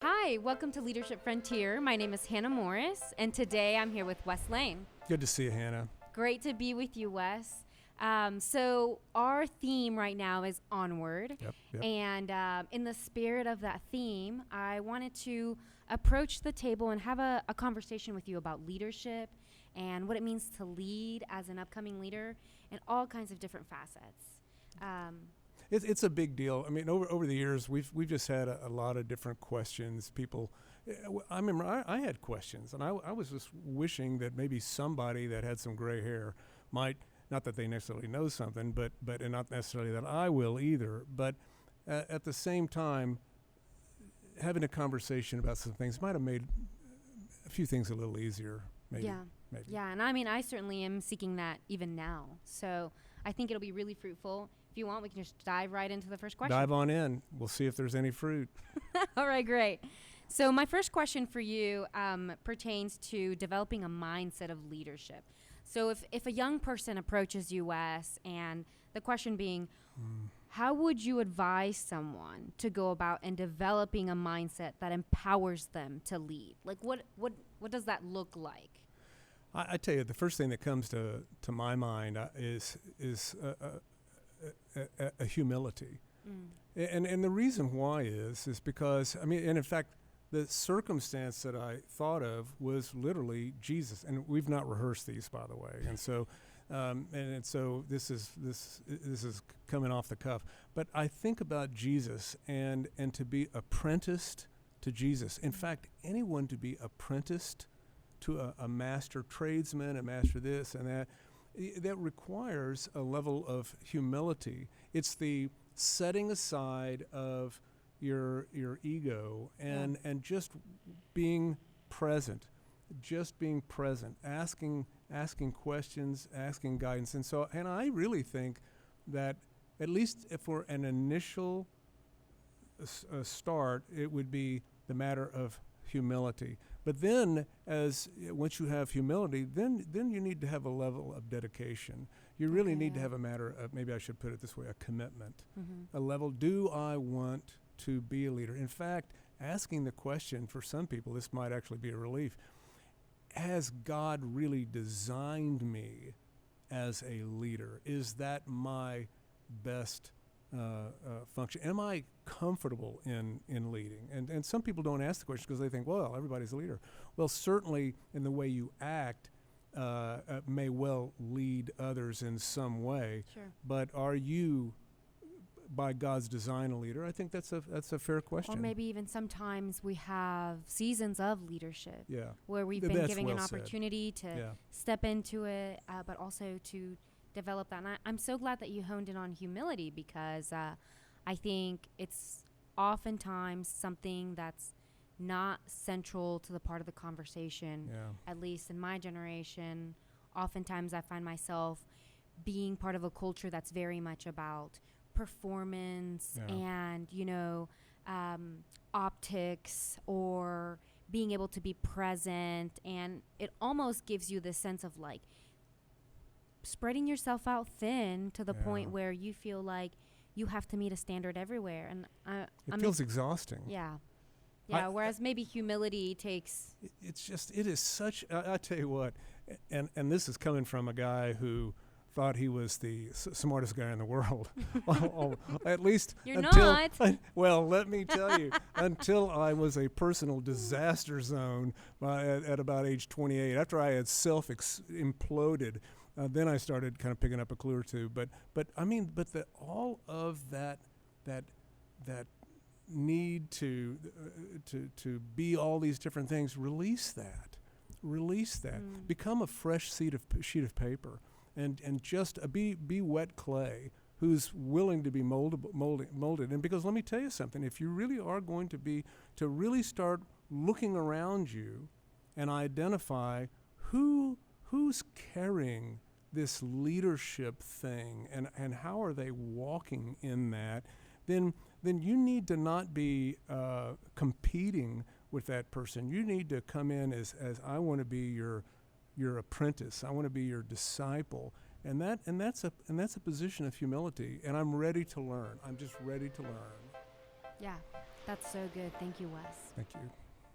Hi, welcome to Leadership Frontier. My name is Hannah Morris, and today I'm here with Wes Lane. Good to see you, Hannah. Great to be with you, Wes. So our theme right now is Onward. Yep. And in the spirit of that theme, I wanted to approach the table and have a conversation with you about leadership and what it means to lead as an upcoming leader in all kinds of different facets. It's a big deal. I mean, over the years, we've just had a lot of different questions. People, I remember I had questions, and I was just wishing that maybe somebody that had some gray hair might, not that they necessarily know something, but and not necessarily that I will either, but at the same time, having a conversation about some things might have made a few things a little easier, maybe. Yeah, and I mean, I certainly am seeking that even now. So I think it'll be really fruitful. If you want, we can just dive right into the first question. Dive on in. We'll see if there's any fruit. All right, great. So my first question for you pertains to developing a mindset of leadership. So if a young person approaches you, Wes, and the question being, how would you advise someone to go about in developing a mindset that empowers them to lead? Like, what does that look like? I tell you, the first thing that comes to my mind is a humility. And the reason why is because, I mean, and in fact, the circumstance that I thought of was literally Jesus. And we've not rehearsed these, by the way. And so so this is coming off the cuff. But I think about Jesus and to be apprenticed to Jesus. In fact, anyone to be apprenticed to a master tradesman, a master this and that requires a level of humility. It's the setting aside of your ego and just being present, asking questions, asking guidance. And I really think that at least if we're an initial start, it would be the matter of humility. But then, once you have humility, then you need to have a level of dedication. You really need to have a matter of, maybe I should put it this way, a commitment. A level, do I want to be a leader? In fact, asking the question, for some people, this might actually be a relief, has God really designed me as a leader? Is that my best function? Am I comfortable in leading? And some people don't ask the question because they think, well, everybody's a leader. Well, certainly in the way you act may well lead others in some way. Sure. But are you, by God's design, a leader? I think that's a fair question. Or maybe even sometimes we have seasons of leadership where we've been That's giving well an said. opportunity to step into it, but also to develop that. And I'm so glad that you honed in on humility because I think it's oftentimes something that's not central to the part of the conversation. At least in my generation, oftentimes I find myself being part of a culture that's very much about performance and, optics or being able to be present. And it almost gives you this sense of like spreading yourself out thin to the point where you feel like you have to meet a standard everywhere. And it feels exhausting. Whereas maybe humility takes... It is such, I tell you what, and this is coming from a guy who thought he was the smartest guy in the world. At least You're until, not. Well, let me tell you, until I was a personal disaster zone at about age 28, after I had self-imploded, then I started kind of picking up a clue or two. But all of that need to be all these different things, release that. Become a fresh sheet of paper, and just be wet clay who's willing to be molded. And because let me tell you something, if you really are going to really start looking around you and identify who's carrying this leadership thing and how are they walking in that, then you need to not be competing with that person. You need to come in as I want to be your apprentice. I want to be your disciple. And that's a position of humility, and I'm ready to learn. I'm just ready to learn. Yeah, That's so good. Thank you, Wes. Thank you.